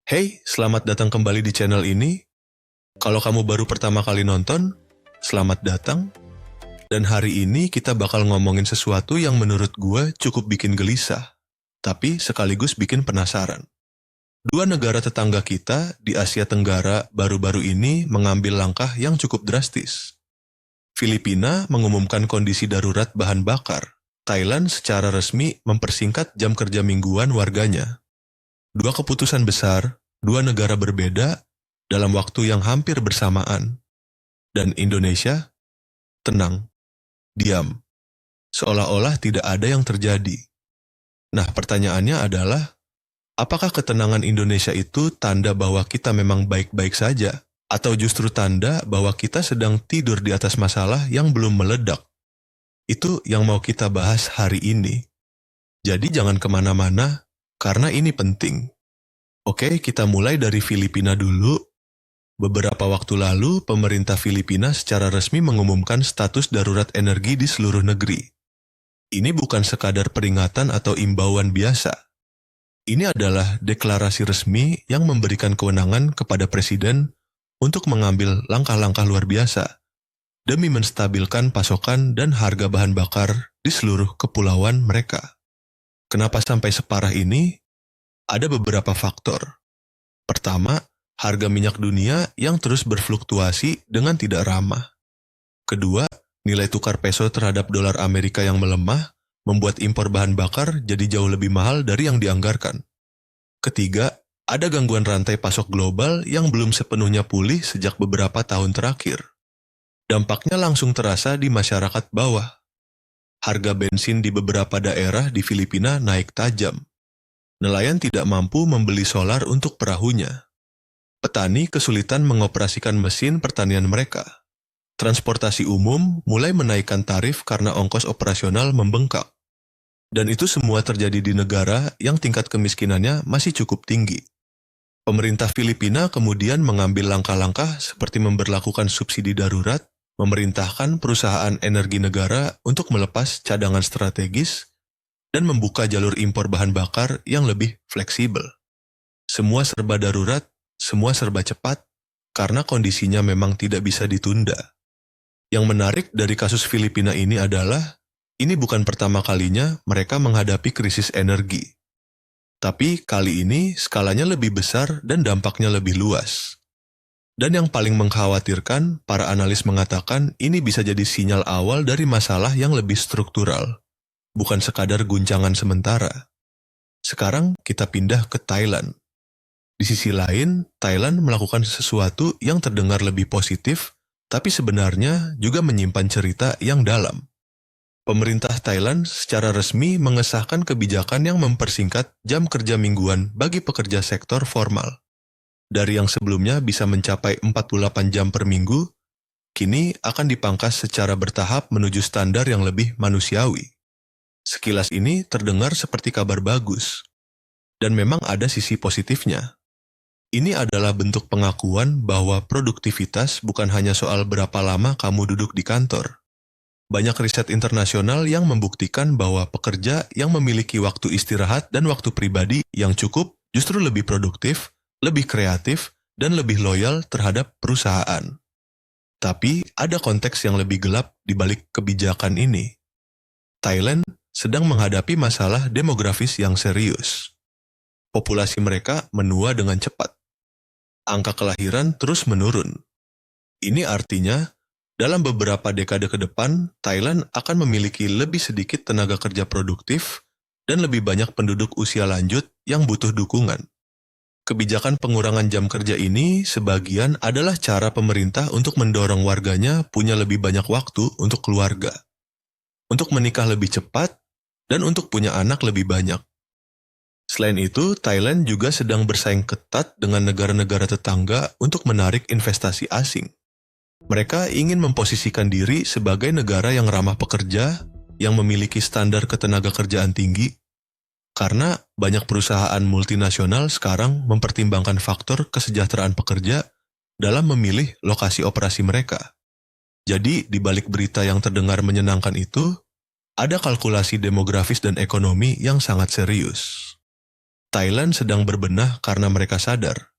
Hey, selamat datang kembali di channel ini. Kalau kamu baru pertama kali nonton, selamat datang. Dan hari ini kita bakal ngomongin sesuatu yang menurut gue cukup bikin gelisah, tapi sekaligus bikin penasaran. Dua negara tetangga kita di Asia Tenggara baru-baru ini mengambil langkah yang cukup drastis. Filipina mengumumkan kondisi darurat bahan bakar. Thailand secara resmi mempersingkat jam kerja mingguan warganya. Dua keputusan besar, dua negara berbeda, dalam waktu yang hampir bersamaan. Dan Indonesia, tenang, diam. Seolah-olah tidak ada yang terjadi. Nah, pertanyaannya adalah, apakah ketenangan Indonesia itu tanda bahwa kita memang baik-baik saja? Atau justru tanda bahwa kita sedang tidur di atas masalah yang belum meledak? Itu yang mau kita bahas hari ini. Jadi jangan kemana-mana, karena ini penting. Oke, kita mulai dari Filipina dulu. Beberapa waktu lalu, pemerintah Filipina secara resmi mengumumkan status darurat energi di seluruh negeri. Ini bukan sekadar peringatan atau imbauan biasa. Ini adalah deklarasi resmi yang memberikan kewenangan kepada Presiden untuk mengambil langkah-langkah luar biasa demi menstabilkan pasokan dan harga bahan bakar di seluruh kepulauan mereka. Kenapa sampai separah ini? Ada beberapa faktor. Pertama, harga minyak dunia yang terus berfluktuasi dengan tidak ramah. Kedua, nilai tukar peso terhadap dolar Amerika yang melemah membuat impor bahan bakar jadi jauh lebih mahal dari yang dianggarkan. Ketiga, ada gangguan rantai pasok global yang belum sepenuhnya pulih sejak beberapa tahun terakhir. Dampaknya langsung terasa di masyarakat bawah. Harga bensin di beberapa daerah di Filipina naik tajam. Nelayan tidak mampu membeli solar untuk perahunya. Petani kesulitan mengoperasikan mesin pertanian mereka. Transportasi umum mulai menaikkan tarif karena ongkos operasional membengkak. Dan itu semua terjadi di negara yang tingkat kemiskinannya masih cukup tinggi. Pemerintah Filipina kemudian mengambil langkah-langkah seperti memberlakukan subsidi darurat, memerintahkan perusahaan energi negara untuk melepas cadangan strategis, dan membuka jalur impor bahan bakar yang lebih fleksibel. Semua serba darurat, semua serba cepat, karena kondisinya memang tidak bisa ditunda. Yang menarik dari kasus Filipina ini adalah, ini bukan pertama kalinya mereka menghadapi krisis energi. Tapi kali ini skalanya lebih besar dan dampaknya lebih luas. Dan yang paling mengkhawatirkan, para analis mengatakan ini bisa jadi sinyal awal dari masalah yang lebih struktural. Bukan sekadar guncangan sementara. Sekarang kita pindah ke Thailand. Di sisi lain, Thailand melakukan sesuatu yang terdengar lebih positif, tapi sebenarnya juga menyimpan cerita yang dalam. Pemerintah Thailand secara resmi mengesahkan kebijakan yang mempersingkat jam kerja mingguan bagi pekerja sektor formal. Dari yang sebelumnya bisa mencapai 48 jam per minggu, kini akan dipangkas secara bertahap menuju standar yang lebih manusiawi. Sekilas ini terdengar seperti kabar bagus. Dan memang ada sisi positifnya. Ini adalah bentuk pengakuan bahwa produktivitas bukan hanya soal berapa lama kamu duduk di kantor. Banyak riset internasional yang membuktikan bahwa pekerja yang memiliki waktu istirahat dan waktu pribadi yang cukup justru lebih produktif, lebih kreatif, dan lebih loyal terhadap perusahaan. Tapi ada konteks yang lebih gelap di balik kebijakan ini. Thailand sedang menghadapi masalah demografis yang serius. Populasi mereka menua dengan cepat. Angka kelahiran terus menurun. Ini artinya, dalam beberapa dekade ke depan, Thailand akan memiliki lebih sedikit tenaga kerja produktif dan lebih banyak penduduk usia lanjut yang butuh dukungan. Kebijakan pengurangan jam kerja ini sebagian adalah cara pemerintah untuk mendorong warganya punya lebih banyak waktu untuk keluarga, untuk menikah lebih cepat, dan untuk punya anak lebih banyak. Selain itu, Thailand juga sedang bersaing ketat dengan negara-negara tetangga untuk menarik investasi asing. Mereka ingin memposisikan diri sebagai negara yang ramah pekerja, yang memiliki standar ketenaga kerjaan tinggi, karena banyak perusahaan multinasional sekarang mempertimbangkan faktor kesejahteraan pekerja dalam memilih lokasi operasi mereka. Jadi, di balik berita yang terdengar menyenangkan itu, ada kalkulasi demografis dan ekonomi yang sangat serius. Thailand sedang berbenah karena mereka sadar,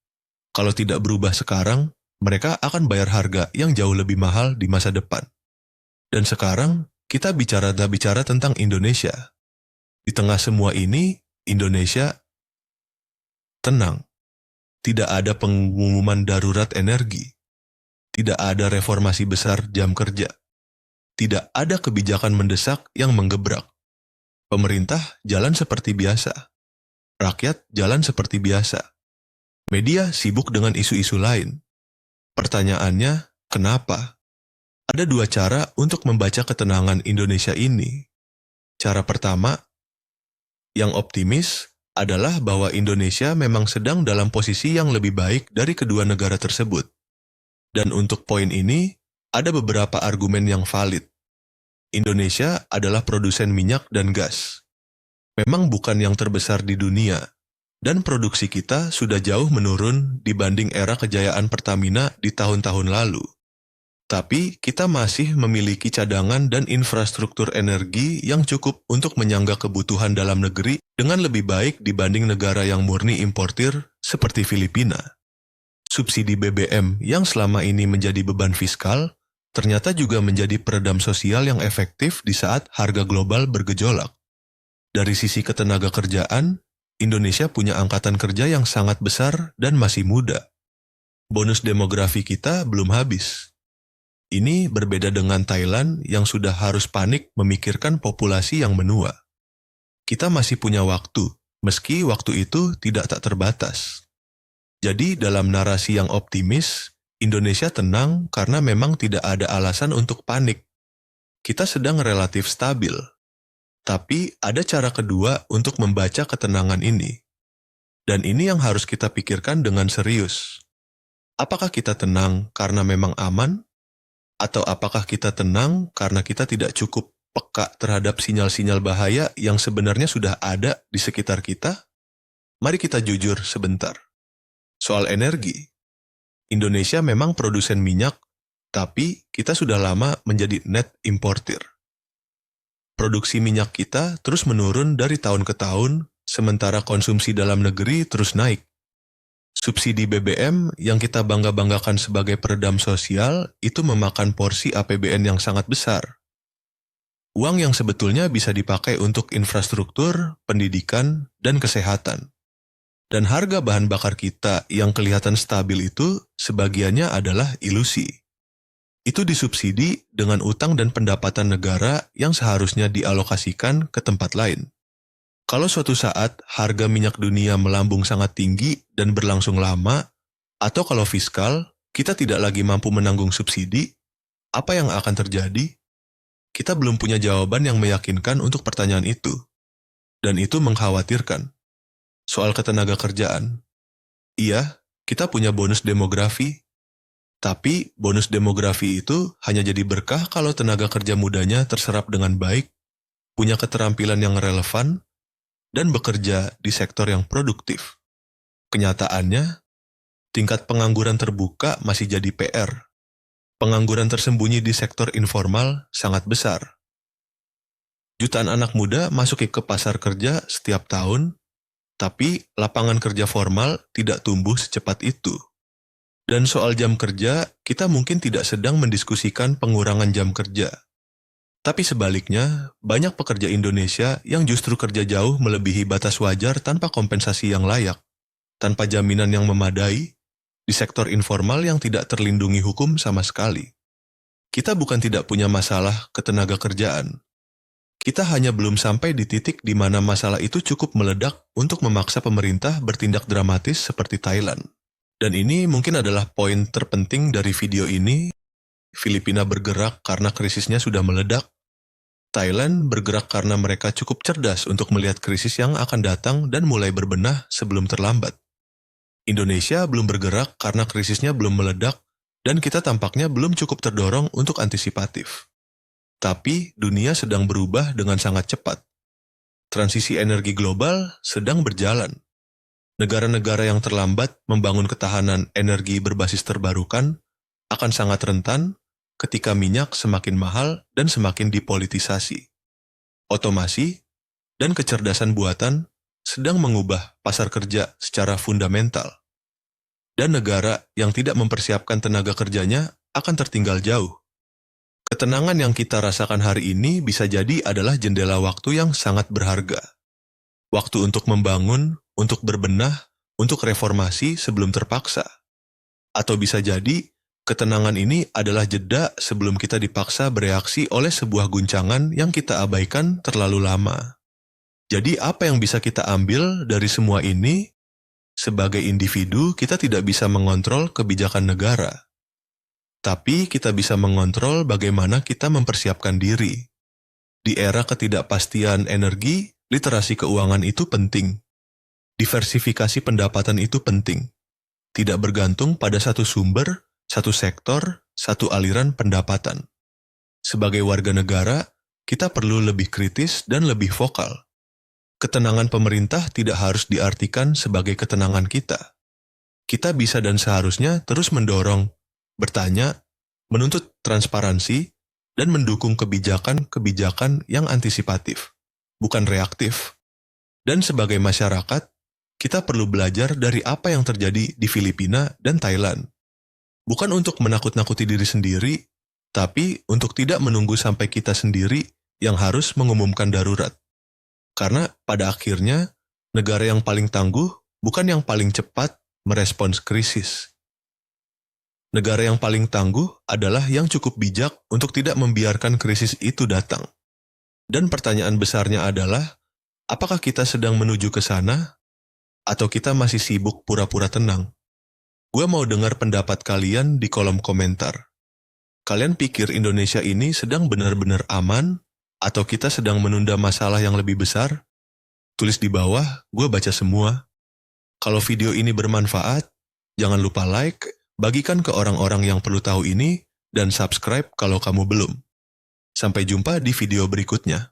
kalau tidak berubah sekarang, mereka akan bayar harga yang jauh lebih mahal di masa depan. Dan sekarang, kita bicara tentang Indonesia. Di tengah semua ini, Indonesia tenang. Tidak ada pengumuman darurat energi. Tidak ada reformasi besar jam kerja. Tidak ada kebijakan mendesak yang menggebrak. Pemerintah jalan seperti biasa. Rakyat jalan seperti biasa. Media sibuk dengan isu-isu lain. Pertanyaannya, kenapa? Ada dua cara untuk membaca ketenangan Indonesia ini. Cara pertama, yang optimis, adalah bahwa Indonesia memang sedang dalam posisi yang lebih baik dari kedua negara tersebut. Dan untuk poin ini, ada beberapa argumen yang valid. Indonesia adalah produsen minyak dan gas. Memang bukan yang terbesar di dunia, dan produksi kita sudah jauh menurun dibanding era kejayaan Pertamina di tahun-tahun lalu. Tapi kita masih memiliki cadangan dan infrastruktur energi yang cukup untuk menyangga kebutuhan dalam negeri dengan lebih baik dibanding negara yang murni importir seperti Filipina. Subsidi BBM yang selama ini menjadi beban fiskal ternyata juga menjadi peredam sosial yang efektif di saat harga global bergejolak. Dari sisi ketenaga kerjaan, Indonesia punya angkatan kerja yang sangat besar dan masih muda. Bonus demografi kita belum habis. Ini berbeda dengan Thailand yang sudah harus panik memikirkan populasi yang menua. Kita masih punya waktu, meski waktu itu tidak tak terbatas. Jadi dalam narasi yang optimis, Indonesia tenang karena memang tidak ada alasan untuk panik. Kita sedang relatif stabil. Tapi ada cara kedua untuk membaca ketenangan ini. Dan ini yang harus kita pikirkan dengan serius. Apakah kita tenang karena memang aman? Atau apakah kita tenang karena kita tidak cukup peka terhadap sinyal-sinyal bahaya yang sebenarnya sudah ada di sekitar kita? Mari kita jujur sebentar. Soal energi, Indonesia memang produsen minyak, tapi kita sudah lama menjadi net importer. Produksi minyak kita terus menurun dari tahun ke tahun, sementara konsumsi dalam negeri terus naik. Subsidi BBM yang kita bangga-banggakan sebagai peredam sosial itu memakan porsi APBN yang sangat besar. Uang yang sebetulnya bisa dipakai untuk infrastruktur, pendidikan, dan kesehatan. Dan harga bahan bakar kita yang kelihatan stabil itu sebagiannya adalah ilusi. Itu disubsidi dengan utang dan pendapatan negara yang seharusnya dialokasikan ke tempat lain. Kalau suatu saat harga minyak dunia melambung sangat tinggi dan berlangsung lama, atau kalau fiskal, kita tidak lagi mampu menanggung subsidi, apa yang akan terjadi? Kita belum punya jawaban yang meyakinkan untuk pertanyaan itu. Dan itu mengkhawatirkan. Soal ketenaga kerjaan. Iya, kita punya bonus demografi. Tapi bonus demografi itu hanya jadi berkah kalau tenaga kerja mudanya terserap dengan baik, punya keterampilan yang relevan, dan bekerja di sektor yang produktif. Kenyataannya, tingkat pengangguran terbuka masih jadi PR. Pengangguran tersembunyi di sektor informal sangat besar. Jutaan anak muda masuk ke pasar kerja setiap tahun, tapi lapangan kerja formal tidak tumbuh secepat itu. Dan soal jam kerja, kita mungkin tidak sedang mendiskusikan pengurangan jam kerja. Tapi sebaliknya, banyak pekerja Indonesia yang justru kerja jauh melebihi batas wajar tanpa kompensasi yang layak, tanpa jaminan yang memadai, di sektor informal yang tidak terlindungi hukum sama sekali. Kita bukan tidak punya masalah ketenaga kerjaan. Kita hanya belum sampai di titik di mana masalah itu cukup meledak untuk memaksa pemerintah bertindak dramatis seperti Thailand. Dan ini mungkin adalah poin terpenting dari video ini. Filipina bergerak karena krisisnya sudah meledak. Thailand bergerak karena mereka cukup cerdas untuk melihat krisis yang akan datang dan mulai berbenah sebelum terlambat. Indonesia belum bergerak karena krisisnya belum meledak dan kita tampaknya belum cukup terdorong untuk antisipatif. Tapi dunia sedang berubah dengan sangat cepat. Transisi energi global sedang berjalan. Negara-negara yang terlambat membangun ketahanan energi berbasis terbarukan akan sangat rentan ketika minyak semakin mahal dan semakin dipolitisasi. Otomasi dan kecerdasan buatan sedang mengubah pasar kerja secara fundamental. Dan negara yang tidak mempersiapkan tenaga kerjanya akan tertinggal jauh. Ketenangan yang kita rasakan hari ini bisa jadi adalah jendela waktu yang sangat berharga. Waktu untuk membangun, untuk berbenah, untuk reformasi sebelum terpaksa. Atau bisa jadi, ketenangan ini adalah jeda sebelum kita dipaksa bereaksi oleh sebuah guncangan yang kita abaikan terlalu lama. Jadi apa yang bisa kita ambil dari semua ini? Sebagai individu, kita tidak bisa mengontrol kebijakan negara. Tapi kita bisa mengontrol bagaimana kita mempersiapkan diri. Di era ketidakpastian energi, literasi keuangan itu penting. Diversifikasi pendapatan itu penting. Tidak bergantung pada satu sumber, satu sektor, satu aliran pendapatan. Sebagai warga negara, kita perlu lebih kritis dan lebih vokal. Ketenangan pemerintah tidak harus diartikan sebagai ketenangan kita. Kita bisa dan seharusnya terus mendorong, bertanya, menuntut transparansi, dan mendukung kebijakan-kebijakan yang antisipatif, bukan reaktif. Dan sebagai masyarakat, kita perlu belajar dari apa yang terjadi di Filipina dan Thailand. Bukan untuk menakut-nakuti diri sendiri, tapi untuk tidak menunggu sampai kita sendiri yang harus mengumumkan darurat. Karena pada akhirnya, negara yang paling tangguh bukan yang paling cepat merespons krisis. Negara yang paling tangguh adalah yang cukup bijak untuk tidak membiarkan krisis itu datang. Dan pertanyaan besarnya adalah, apakah kita sedang menuju ke sana, atau kita masih sibuk pura-pura tenang? Gue mau dengar pendapat kalian di kolom komentar. Kalian pikir Indonesia ini sedang benar-benar aman, atau kita sedang menunda masalah yang lebih besar? Tulis di bawah, gue baca semua. Kalau video ini bermanfaat, jangan lupa like, bagikan ke orang-orang yang perlu tahu ini, dan subscribe kalau kamu belum. Sampai jumpa di video berikutnya.